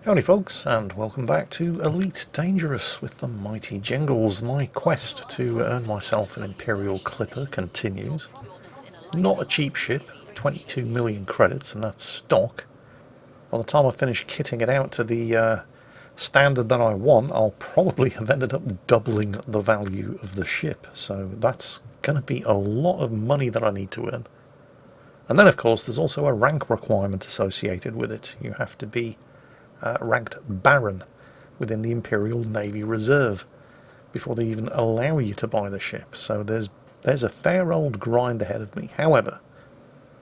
Howdy folks, and welcome back to Elite Dangerous with the mighty Jingles. My quest to earn myself an Imperial Clipper continues. Not a cheap ship, 22 million credits, and that's stock. By the time I finish kitting it out to the standard that I want, I'll probably have ended up doubling the value of the ship. So that's going to be a lot of money that I need to earn. And then of course there's also a rank requirement associated with it. You have to be ranked Baron within the Imperial Navy Reserve before they even allow you to buy the ship. So there's a fair old grind ahead of me. However,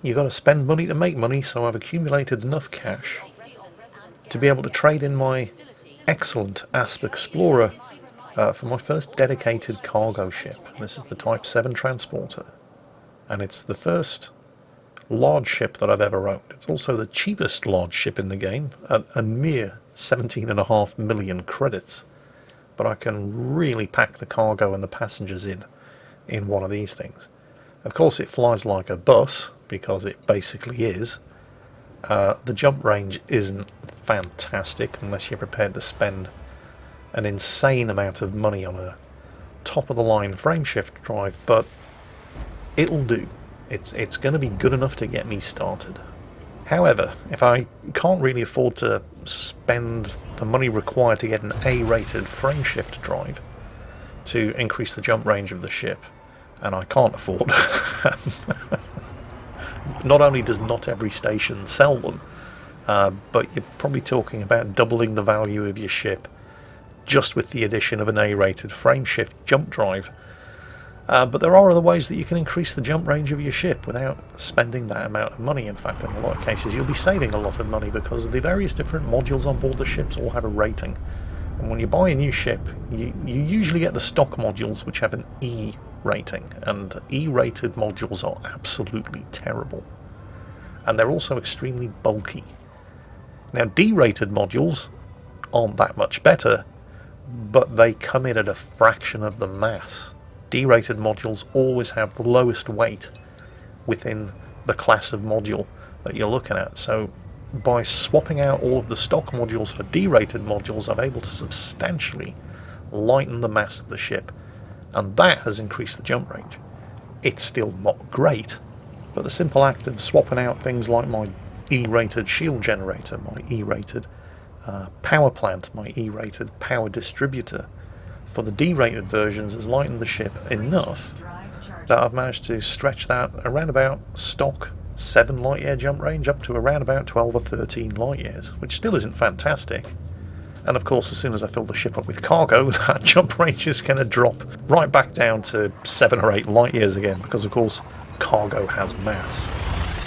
you've got to spend money to make money, so I've accumulated enough cash to be able to trade in my excellent Asp Explorer for my first dedicated cargo ship. This is the Type-7 Transporter, and it's the first large ship that I've ever owned. It's also the cheapest large ship in the game, at a mere 17.5 million credits. But I can really pack the cargo and the passengers in one of these things. Of course it flies like a bus, because it basically is. The jump range isn't fantastic unless you're prepared to spend an insane amount of money on a top-of-the-line frameshift drive, but it'll do. It's going to be good enough to get me started. However, if I can't really afford to spend the money required to get an A-rated frameshift drive to increase the jump range of the ship, and I can't afford, not only does not every station sell them, but you're probably talking about doubling the value of your ship just with the addition of an A-rated frameshift jump drive. But there are other ways that you can increase the jump range of your ship without spending that amount of money. In fact, in a lot of cases you'll be saving a lot of money because the various different modules on board the ships all have a rating. And when you buy a new ship, you usually get the stock modules which have an E rating, and E-rated modules are absolutely terrible. And they're also extremely bulky. Now, D-rated modules aren't that much better, but they come in at a fraction of the mass. D-rated modules always have the lowest weight within the class of module that you're looking at. So by swapping out all of the stock modules for D-rated modules, I'm able to substantially lighten the mass of the ship, and that has increased the jump range. It's still not great, but the simple act of swapping out things like my E-rated shield generator, my E-rated power plant, my E-rated power distributor for the D-rated versions has lightened the ship enough that I've managed to stretch that around about stock 7 light year jump range up to around about 12 or 13 light years, which still isn't fantastic. And of course, as soon as I fill the ship up with cargo, that jump range is going to drop right back down to 7 or 8 light years again, because of course cargo has mass.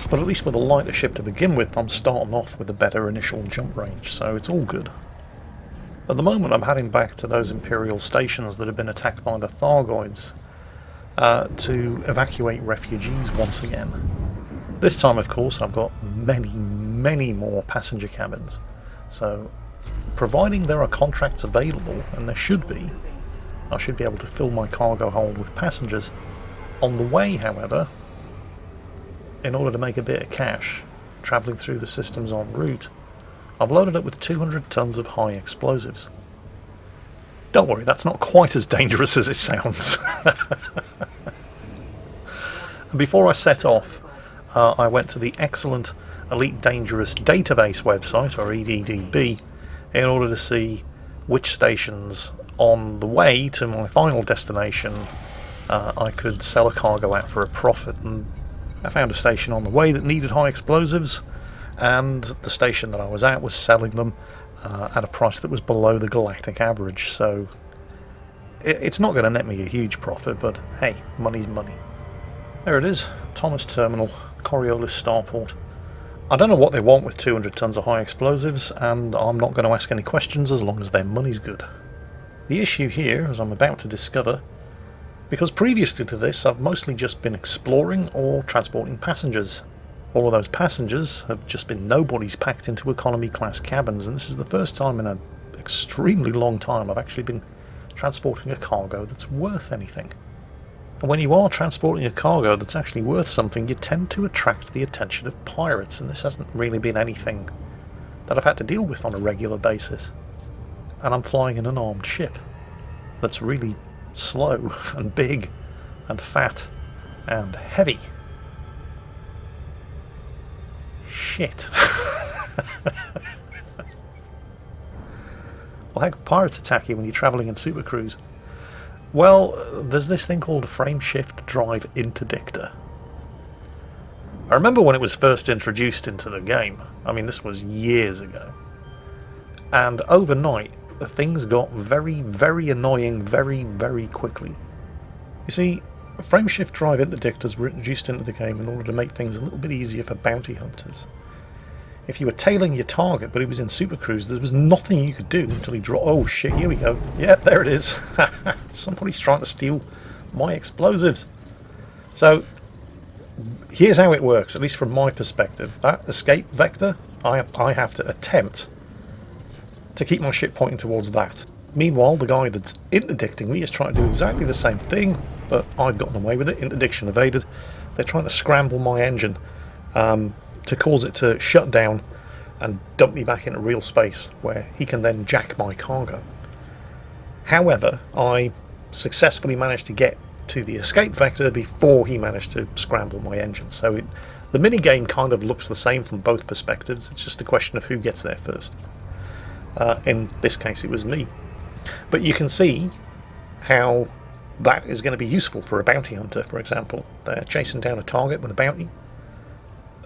But at least with a lighter ship to begin with, I'm starting off with a better initial jump range, so it's all good. At the moment I'm heading back to those Imperial stations that have been attacked by the Thargoids to evacuate refugees once again. This time of course I've got many more passenger cabins, so providing there are contracts available, and there should be, I should be able to fill my cargo hold with passengers. On the way, however, in order to make a bit of cash travelling through the systems en route, I've loaded up with 200 tons of high explosives. Don't worry, that's not quite as dangerous as it sounds. Before I set off, I went to the excellent Elite Dangerous database website, or EDDB, in order to see which stations on the way to my final destination I could sell a cargo at for a profit. And I found a station on the way that needed high explosives, and the station that I was at was selling them at a price that was below the galactic average. So it's not going to net me a huge profit, but hey, money's money. There it is, Thomas Terminal, Coriolis Starport. I don't know what they want with 200 tons of high explosives, and I'm not going to ask any questions as long as their money's good. The issue here, as I'm about to discover, because previously to this I've mostly just been exploring or transporting passengers. All of those passengers have just been nobodies packed into economy class cabins, and this is the first time in an extremely long time I've actually been transporting a cargo that's worth anything. And when you are transporting a cargo that's actually worth something, you tend to attract the attention of pirates, and this hasn't really been anything that I've had to deal with on a regular basis. And I'm flying an unarmed ship that's really slow and big and fat and heavy. Shit. Well, how can pirates attack you when you're travelling in Super Cruise? Well, there's this thing called a frame shift drive interdictor. I remember when it was first introduced into the game. I mean, this was years ago. And overnight, things got very, very annoying very, very quickly. You see, frame shift drive interdictors were introduced into the game in order to make things a little bit easier for bounty hunters. If you were tailing your target but it was in Super Cruise, there was nothing you could do until he dropped. Oh shit, here we go. Yep, there it is. Somebody's trying to steal my explosives. So, here's how it works, at least from my perspective. That escape vector, I have to attempt to keep my ship pointing towards that. Meanwhile, the guy that's interdicting me is trying to do exactly the same thing, but I've gotten away with it. Interdiction evaded. They're trying to scramble my engine to cause it to shut down and dump me back into real space, where he can then jack my cargo. However, I successfully managed to get to the escape vector before he managed to scramble my engine. So the minigame kind of looks the same from both perspectives. It's just a question of who gets there first. In this case, it was me. But you can see how that is going to be useful for a bounty hunter, for example. They're chasing down a target with a bounty.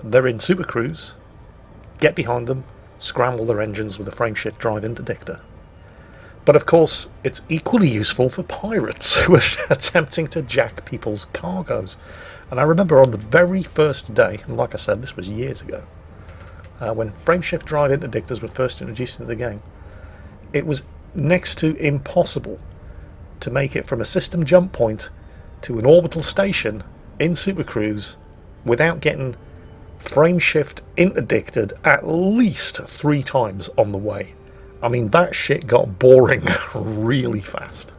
They're in Super Cruise. Get behind them, scramble their engines with a frameshift drive interdictor. But of course, it's equally useful for pirates who are attempting to jack people's cargoes. And I remember on the very first day, and like I said, this was years ago, when frameshift drive interdictors were first introduced into the game, it was next to impossible to make it from a system jump point to an orbital station in Super Cruise without getting frameshift interdicted at least 3 times on the way. I mean, that shit got boring really fast.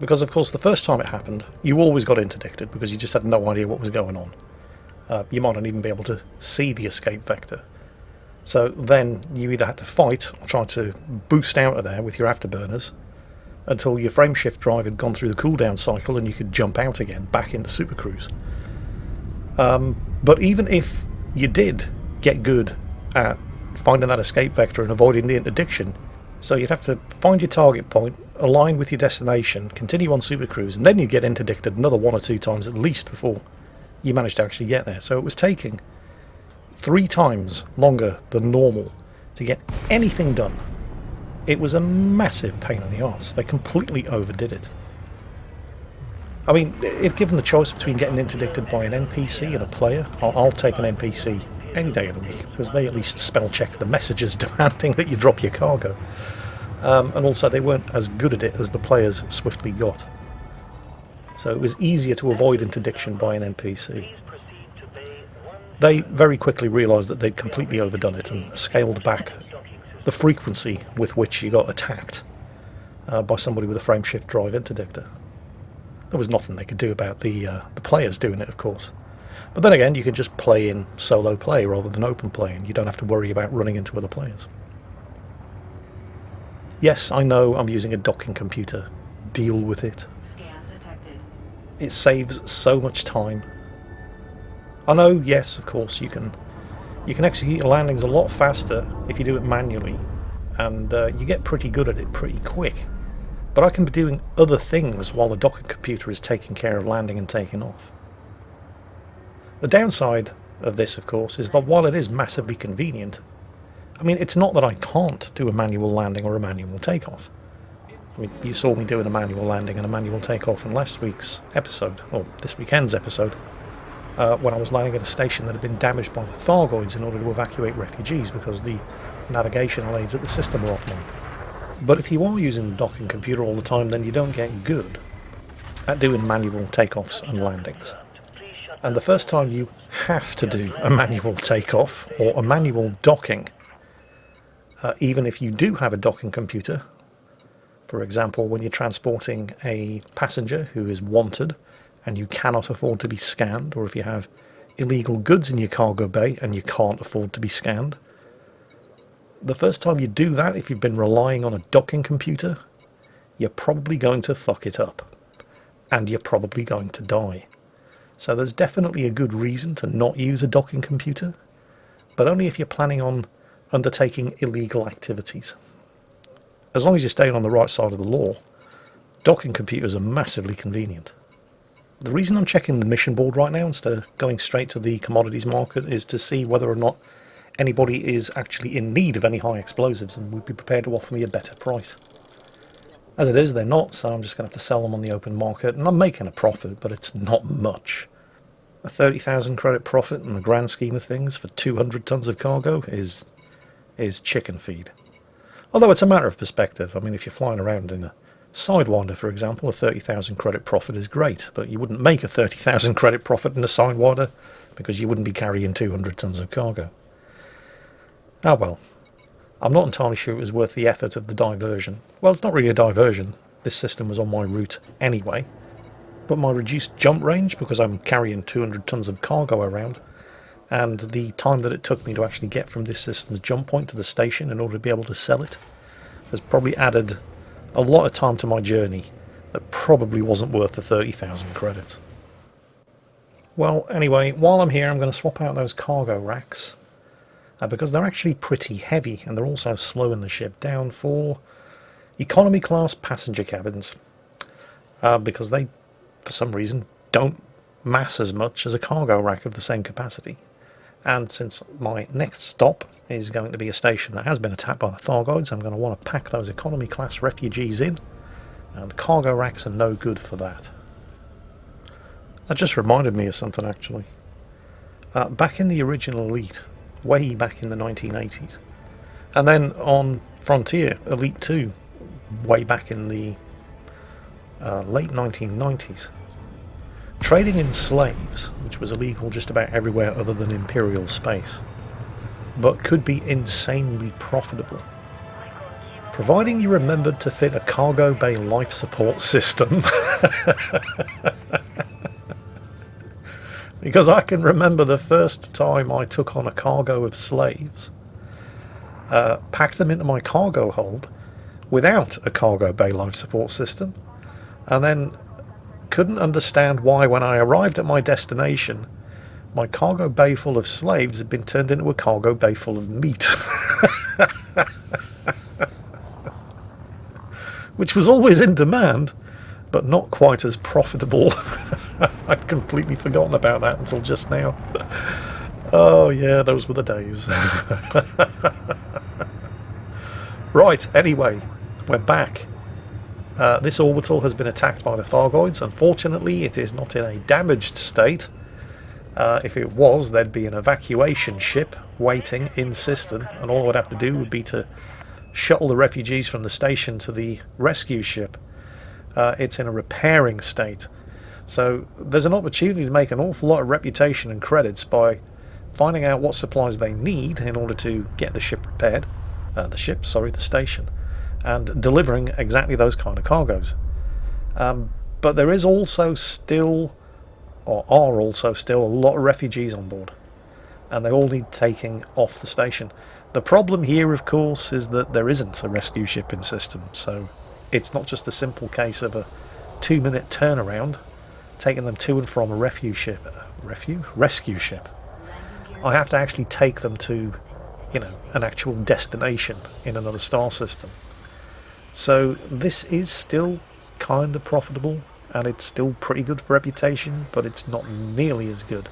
Because, of course, the first time it happened, you always got interdicted because you just had no idea what was going on. You might not even be able to see the escape vector. So then you either had to fight or try to boost out of there with your afterburners until your frameshift drive had gone through the cooldown cycle and you could jump out again, back into Super Cruise. But even if you did get good at finding that escape vector and avoiding the interdiction, so you'd have to find your target point, align with your destination, continue on Super Cruise, and then you get interdicted another 1 or 2 times at least before you managed to actually get there. So it was taking 3 times longer than normal to get anything done. It was a massive pain in the arse. They completely overdid it. I mean, if given the choice between getting interdicted by an NPC and a player, I'll take an NPC any day of the week, because they at least spell check the messages demanding that you drop your cargo. And also they weren't as good at it as the players swiftly got. So it was easier to avoid interdiction by an NPC. They very quickly realised that they'd completely overdone it and scaled back the frequency with which you got attacked by somebody with a frameshift drive interdictor. There was nothing they could do about the players doing it, of course. But then again, you can just play in solo play rather than open play, and you don't have to worry about running into other players. Yes, I know I'm using a docking computer. Deal with it. Scan detected. It saves so much time. I know, yes, of course, you can execute your landings a lot faster if you do it manually, and you get pretty good at it pretty quick. But I can be doing other things while the docking computer is taking care of landing and taking off. The downside of this, of course, is that while it is massively convenient, I mean, it's not that I can't do a manual landing or a manual takeoff. I mean, you saw me doing a manual landing and a manual takeoff in last week's episode, or this weekend's episode, when I was landing at a station that had been damaged by the Thargoids in order to evacuate refugees because the navigational aids at the system were offline. But if you are using the docking computer all the time, then you don't get good at doing manual takeoffs and landings. And the first time you have to do a manual takeoff or a manual docking, even if you do have a docking computer, for example, when you're transporting a passenger who is wanted and you cannot afford to be scanned, or if you have illegal goods in your cargo bay and you can't afford to be scanned, The first time you do that, if you've been relying on a docking computer, you're probably going to fuck it up. And you're probably going to die. So there's definitely a good reason to not use a docking computer, but only if you're planning on undertaking illegal activities. As long as you're staying on the right side of the law, docking computers are massively convenient. The reason I'm checking the mission board right now instead of going straight to the commodities market is to see whether or not anybody is actually in need of any high explosives and would be prepared to offer me a better price. As it is, they're not, so I'm just going to have to sell them on the open market, and I'm making a profit, but it's not much. A 30,000 credit profit in the grand scheme of things for 200 tons of cargo is chicken feed. Although it's a matter of perspective. I mean, if you're flying around in a Sidewinder, for example, a 30,000 credit profit is great, but you wouldn't make a 30,000 credit profit in a Sidewinder because you wouldn't be carrying 200 tons of cargo. Ah well, I'm not entirely sure it was worth the effort of the diversion. Well, it's not really a diversion. This system was on my route anyway, but my reduced jump range, because I'm carrying 200 tons of cargo around, and the time that it took me to actually get from this system's jump point to the station in order to be able to sell it, has probably added a lot of time to my journey that probably wasn't worth the 30,000 credits. Well, anyway, while I'm here, I'm going to swap out those cargo racks because they're actually pretty heavy and they're also slowing the ship down for economy class passenger cabins because they, for some reason, don't mass as much as a cargo rack of the same capacity. And since my next stop is going to be a station that has been attacked by the Thargoids, I'm going to want to pack those economy class refugees in, and cargo racks are no good for that. That just reminded me of something actually. Back in the original Elite, way back in the 1980s, and then on Frontier Elite 2, way back in the late 1990s, trading in slaves, which was illegal just about everywhere other than Imperial space, but could be insanely profitable, providing you remembered to fit a cargo bay life support system. Because I can remember the first time I took on a cargo of slaves, packed them into my cargo hold without a cargo bay life support system, and then couldn't understand why when I arrived at my destination my cargo bay full of slaves had been turned into a cargo bay full of meat. Which was always in demand, but not quite as profitable. I'd completely forgotten about that until just now. Oh yeah, those were the days. Right, anyway, we're back. This orbital has been attacked by the Thargoids. Unfortunately, it is not in a damaged state. If it was, there'd be an evacuation ship waiting in system, and all I'd have to do would be to shuttle the refugees from the station to the rescue ship. It's in a repairing state. So there's an opportunity to make an awful lot of reputation and credits by finding out what supplies they need in order to get the ship repaired, the station, and delivering exactly those kind of cargoes. But there is also still, or are also still, a lot of refugees on board, and they all need taking off the station. The problem here, of course, is that there isn't a rescue ship in system, so it's not just a simple case of a 2-minute turnaround taking them to and from a rescue ship. I have to actually take them to, an actual destination in another star system. So this is still kind of profitable, and it's still pretty good for reputation, but it's not nearly as good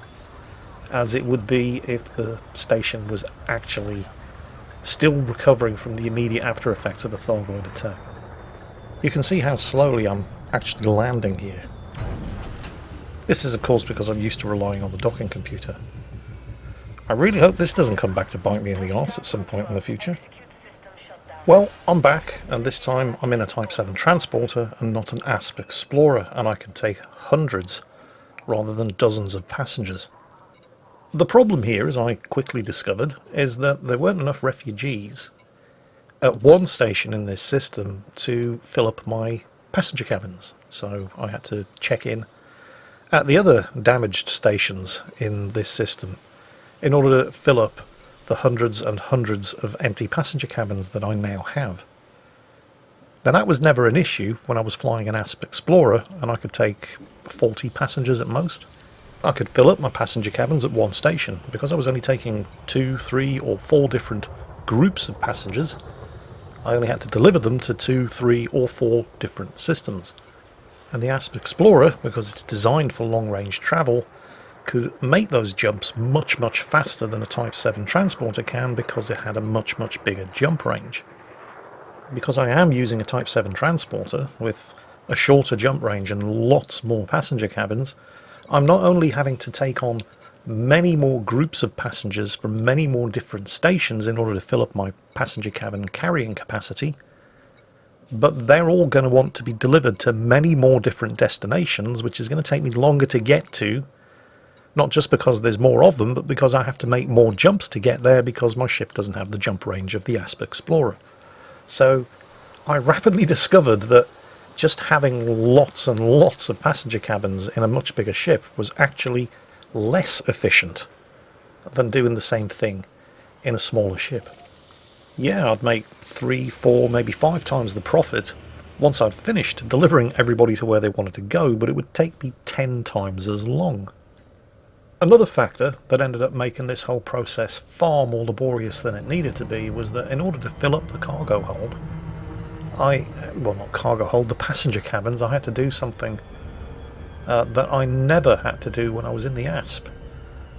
as it would be if the station was actually still recovering from the immediate after effects of a Thargoid attack. You can see how slowly I'm actually landing here. This is of course because I'm used to relying on the docking computer. I really hope this doesn't come back to bite me in the arse at some point in the future. Well, I'm back, and this time I'm in a Type 7 Transporter and not an ASP Explorer, and I can take hundreds rather than dozens of passengers. The problem here, as I quickly discovered, is that there weren't enough refugees at one station in this system to fill up my passenger cabins, so I had to check in at the other damaged stations in this system in order to fill up the hundreds and hundreds of empty passenger cabins that I now have. Now that was never an issue when I was flying an Asp Explorer and I could take 40 passengers at most. I could fill up my passenger cabins at one station. Because I was only taking 2, 3 or 4 different groups of passengers, I only had to deliver them to 2, 3 or 4 different systems. And the Asp Explorer, because it's designed for long-range travel, could make those jumps much, much faster than a Type-7 Transporter can because it had a much, much bigger jump range. Because I am using a Type-7 Transporter with a shorter jump range and lots more passenger cabins, I'm not only having to take on many more groups of passengers from many more different stations in order to fill up my passenger cabin carrying capacity, but they're all going to want to be delivered to many more different destinations, which is going to take me longer to get to, not just because there's more of them, but because I have to make more jumps to get there because my ship doesn't have the jump range of the Asp Explorer. So I rapidly discovered that just having lots and lots of passenger cabins in a much bigger ship was actually less efficient than doing the same thing in a smaller ship. Yeah, I'd make 3, 4, maybe 5 times the profit once I'd finished delivering everybody to where they wanted to go, but it would take me 10 times as long. Another factor that ended up making this whole process far more laborious than it needed to be was that in order to fill up the cargo hold, the passenger cabins, I had to do something that I never had to do when I was in the Asp,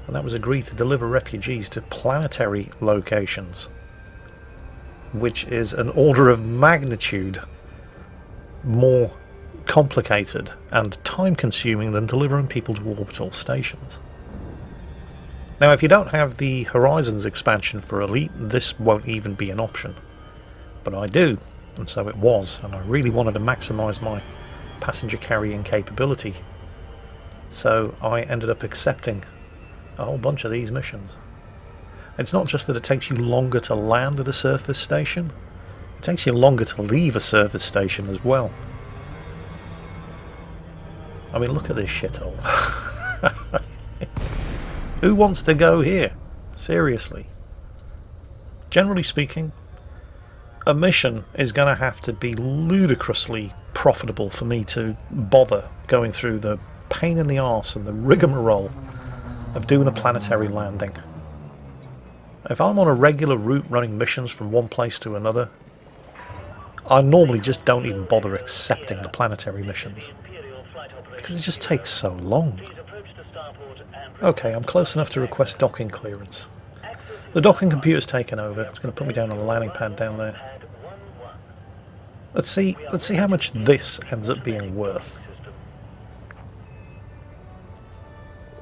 and that was agree to deliver refugees to planetary locations, which is an order of magnitude more complicated and time-consuming than delivering people to orbital stations. Now, if you don't have the Horizons expansion for Elite, this won't even be an option. But I do, and so it was, and I really wanted to maximise my passenger carrying capability. So I ended up accepting a whole bunch of these missions. It's not just that it takes you longer to land at a surface station, it takes you longer to leave a surface station as well. I mean, look at this shithole. Who wants to go here? Seriously. Generally speaking, a mission is going to have to be ludicrously profitable for me to bother going through the pain in the arse and the rigmarole of doing a planetary landing. If I'm on a regular route running missions from one place to another, I normally just don't even bother accepting the planetary missions because it just takes so long. Okay, I'm close enough to request docking clearance. The docking computer's taken over. It's going to put me down on the landing pad down there. Let's see how much this ends up being worth.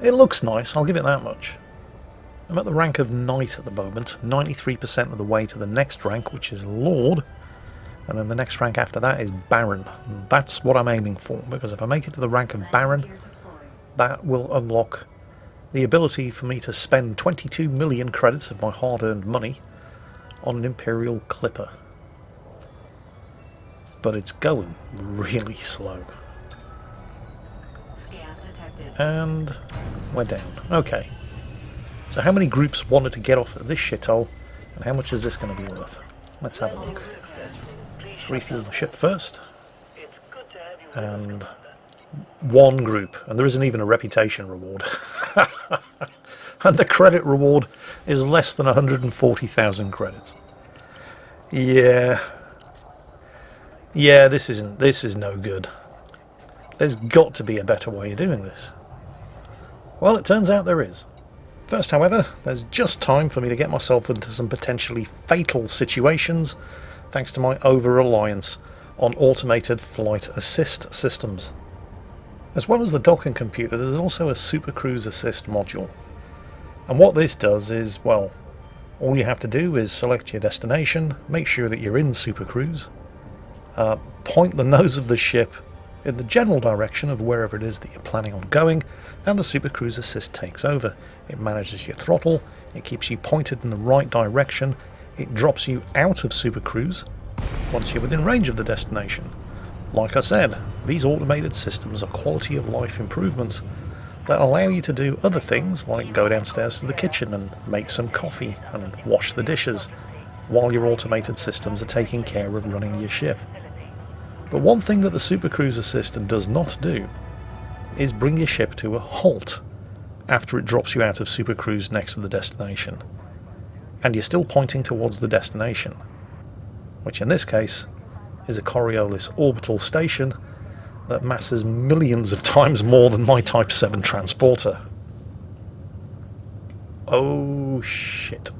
It looks nice, I'll give it that much. I'm at the rank of Knight at the moment, 93% of the way to the next rank, which is Lord, and then the next rank after that is Baron. And that's what I'm aiming for, because if I make it to the rank of Baron, that will unlock the ability for me to spend 22 million credits of my hard-earned money on an Imperial Clipper. But it's going really slow. And we're down. Okay. So how many groups wanted to get off at this shithole, and how much is this going to be worth? Let's have a look. Let's refuel the ship first. And one group, and there isn't even a reputation reward. And the credit reward is less than 140,000 credits. Yeah, this is no good. There's got to be a better way of doing this. Well, it turns out there is. First, however, there's just time for me to get myself into some potentially fatal situations thanks to my over-reliance on automated flight assist systems. As well as the docking computer, there's also a Super Cruise Assist module. And what this does is, well, all you have to do is select your destination, make sure that you're in Super Cruise, point the nose of the ship in the general direction of wherever it is that you're planning on going, and the Super Cruise Assist takes over. It manages your throttle, it keeps you pointed in the right direction, it drops you out of Super Cruise once you're within range of the destination. Like I said, these automated systems are quality of life improvements that allow you to do other things like go downstairs to the kitchen and make some coffee and wash the dishes while your automated systems are taking care of running your ship. But one thing that the Supercruise Assistant does not do is bring your ship to a halt after it drops you out of Supercruise next to the destination, and you're still pointing towards the destination, which in this case is a Coriolis orbital station that masses millions of times more than my Type-7 Transporter. Oh shit.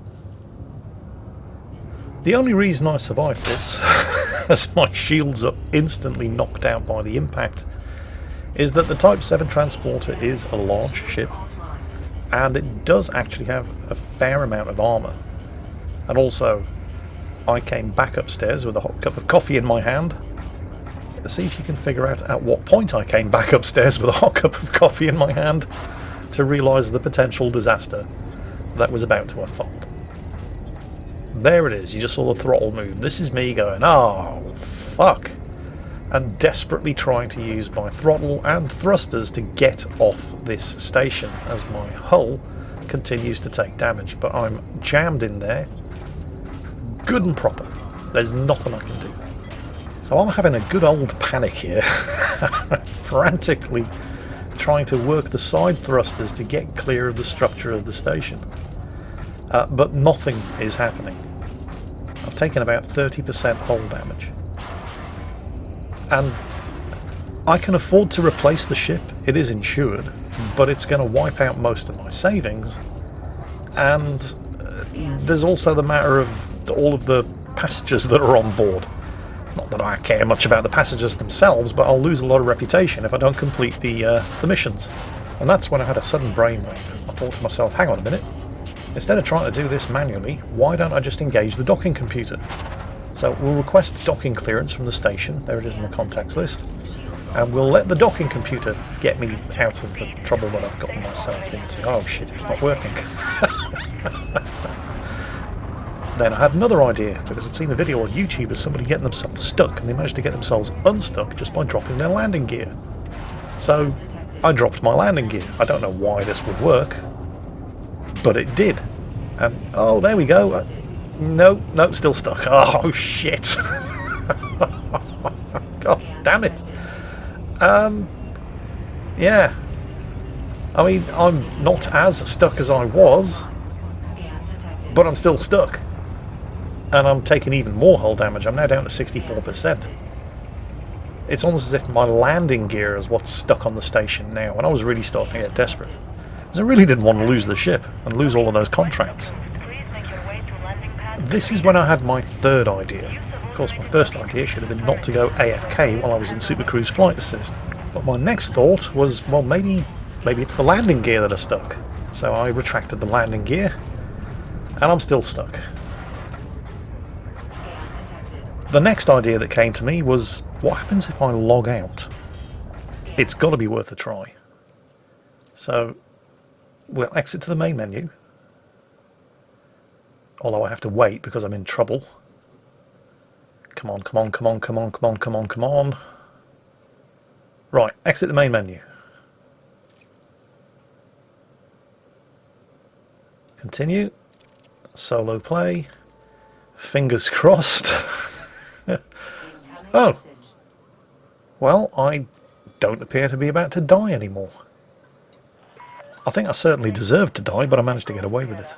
The only reason I survived this, as my shields are instantly knocked out by the impact, is that the Type-7 Transporter is a large ship, and it does actually have a fair amount of armour. And also, I came back upstairs with a hot cup of coffee in my hand. Let's see if you can figure out at what point I came back upstairs with a hot cup of coffee in my hand to realise the potential disaster that was about to unfold. There it is, you just saw the throttle move. This is me going, oh, fuck, and desperately trying to use my throttle and thrusters to get off this station as my hull continues to take damage. But I'm jammed in there, good and proper. There's nothing I can do. So I'm having a good old panic here, frantically trying to work the side thrusters to get clear of the structure of the station. But nothing is happening. I've taken about 30% hull damage. And I can afford to replace the ship, it is insured, but it's going to wipe out most of my savings. And there's also the matter of all of the passengers that are on board. Not that I care much about the passengers themselves, but I'll lose a lot of reputation if I don't complete the missions. And that's when I had a sudden brainwave. I thought to myself, hang on a minute, instead of trying to do this manually, why don't I just engage the docking computer? So we'll request docking clearance from the station, there it is in the contacts list, and we'll let the docking computer get me out of the trouble that I've gotten myself into. Oh shit, it's not working. Then I had another idea, because I'd seen a video on YouTube of somebody getting themselves stuck, and they managed to get themselves unstuck just by dropping their landing gear. So I dropped my landing gear. I don't know why this would work, but it did. And oh, there we go. No, still stuck. Oh shit. God damn it. Yeah. I mean, I'm not as stuck as I was, but I'm still stuck. And I'm taking even more hull damage. I'm now down to 64%. It's almost as if my landing gear is what's stuck on the station now, and I was really starting to get desperate. Because I really didn't want to lose the ship and lose all of those contracts. This is when I had my third idea. Of course, my first idea should have been not to go AFK while I was in Supercruise Flight Assist. But my next thought was, well, maybe it's the landing gear that are stuck. So I retracted the landing gear, and I'm still stuck. The next idea that came to me was, what happens if I log out? It's got to be worth a try. So we'll exit to the main menu. Although I have to wait because I'm in trouble. Come on, come on, come on, come on, come on, come on, come on. Right, exit the main menu. Continue. Solo play. Fingers crossed. Oh. Well, I don't appear to be about to die anymore. I think I certainly deserved to die, but I managed to get away with it.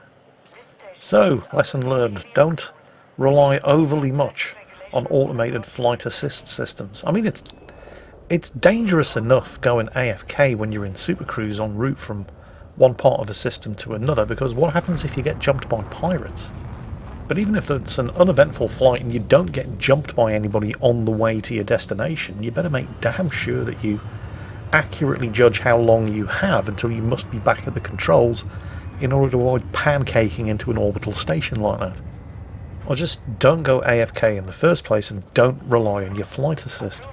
So, lesson learned, don't rely overly much on automated flight assist systems. I mean, it's dangerous enough going AFK when you're in Supercruise en route from one part of a system to another, because what happens if you get jumped by pirates? But even if it's an uneventful flight and you don't get jumped by anybody on the way to your destination, you better make damn sure that you accurately judge how long you have until you must be back at the controls in order to avoid pancaking into an orbital station like that. Or just don't go AFK in the first place and don't rely on your flight assist.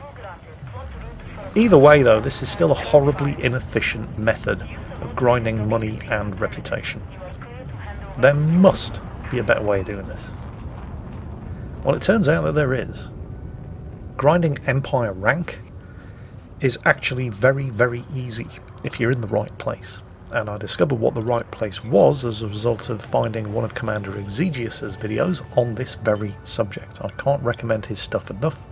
Either way though, this is still a horribly inefficient method of grinding money and reputation. There must be a better way of doing this. Well, it turns out that there is. Grinding Empire rank is actually very, very easy. if you're in the right place. And I discovered what the right place was as a result of finding one of Commander Exegius's videos on this very subject. I can't recommend his stuff enough.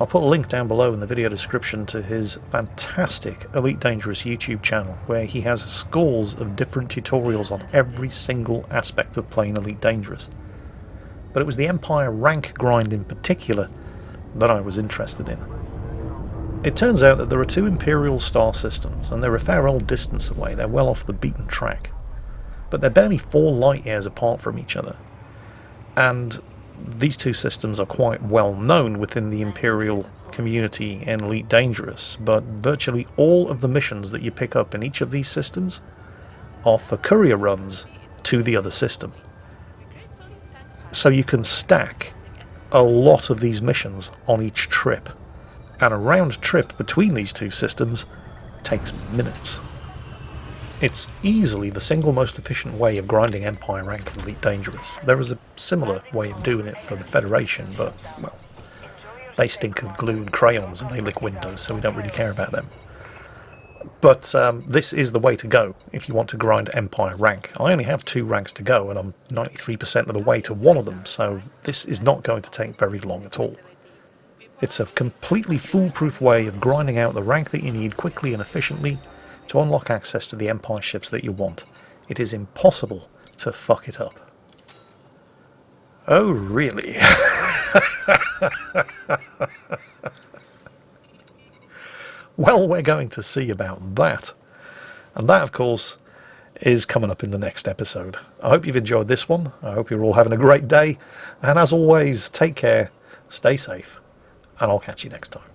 I'll put a link down below in the video description to his fantastic Elite Dangerous YouTube channel, where he has scores of different tutorials on every single aspect of playing Elite Dangerous. But it was the Empire rank grind in particular that I was interested in. It turns out that there are two Imperial star systems, and they're a fair old distance away. They're well off the beaten track. But they're barely 4 light years apart from each other. And these two systems are quite well known within the Imperial community in Elite Dangerous, but virtually all of the missions that you pick up in each of these systems are for courier runs to the other system. So you can stack a lot of these missions on each trip. And a round trip between these two systems takes minutes. It's easily the single most efficient way of grinding Empire rank in Elite Dangerous. There is a similar way of doing it for the Federation, but, well, they stink of glue and crayons and they lick windows, so we don't really care about them. But this is the way to go if you want to grind Empire rank. I only have 2 ranks to go, and I'm 93% of the way to one of them, so this is not going to take very long at all. It's a completely foolproof way of grinding out the rank that you need quickly and efficiently to unlock access to the Empire ships that you want. It is impossible to fuck it up. Oh, really? Well, we're going to see about that. And that, of course, is coming up in the next episode. I hope you've enjoyed this one. I hope you're all having a great day. And as always, take care, stay safe, and I'll catch you next time.